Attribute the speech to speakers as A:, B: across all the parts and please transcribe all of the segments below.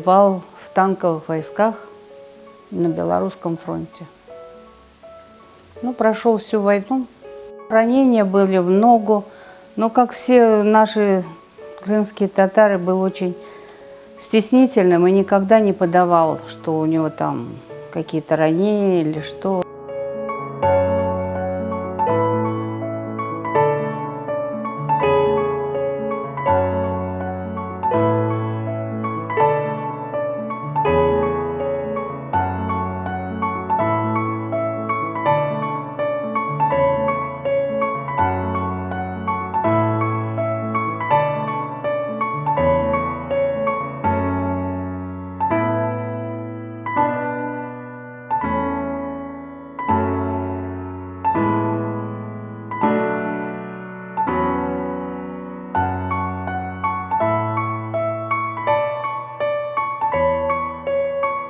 A: воевал в танковых войсках на Белорусском фронте. Ну, прошел всю войну. Ранения были в ногу, но, как все наши крымские татары, был очень стеснительным и никогда не подавал, что у него там какие-то ранения или что.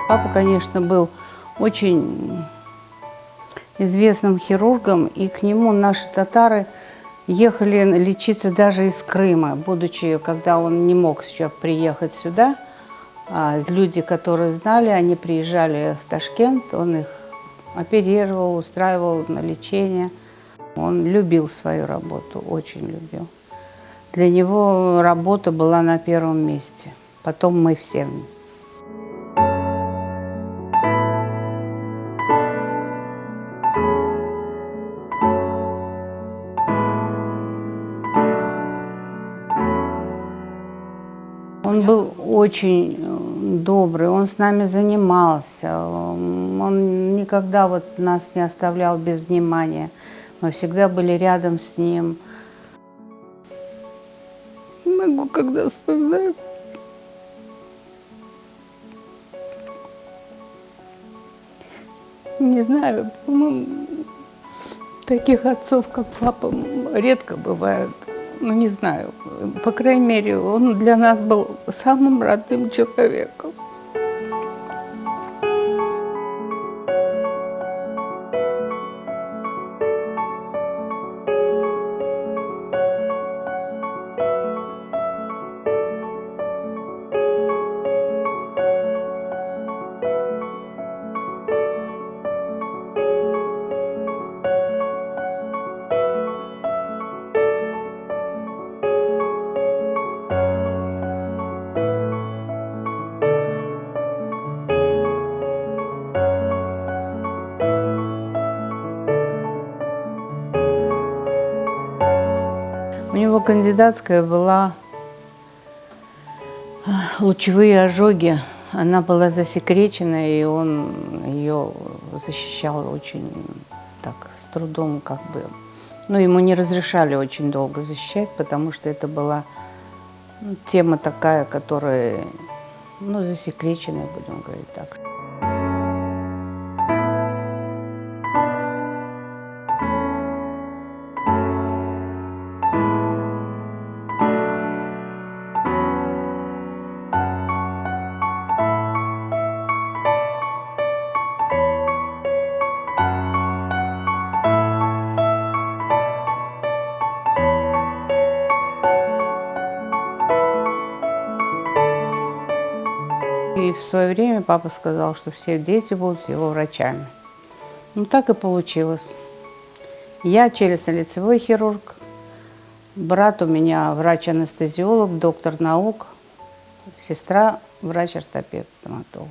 A: Папа, конечно, был очень известным хирургом, и к нему наши татары ехали лечиться даже из Крыма, будучи, когда он не мог еще приехать сюда. А люди, которые знали, они приезжали в Ташкент, он их оперировал, устраивал на лечение. Он любил свою работу, очень любил. Для него работа была на первом месте, потом мы все. Он был очень добрый, он с нами занимался, он никогда вот нас не оставлял без внимания. Мы всегда были рядом с ним. Не могу, когда вспоминаю. Не знаю, по-моему, таких отцов, как папа, редко бывают. Ну, не знаю, по крайней мере, он для нас был самым родным человеком. У него кандидатская была лучевые ожоги. Она была засекречена, и он ее защищал очень так, с трудом, как бы. Но ему не разрешали очень долго защищать, потому что это была тема такая, которая, ну, засекреченная, будем говорить так. И в свое время папа сказал, что все дети будут его врачами. Ну, так и получилось. Я челюстно-лицевой хирург, брат у меня врач-анестезиолог, доктор наук, сестра врач-ортопед, стоматолог.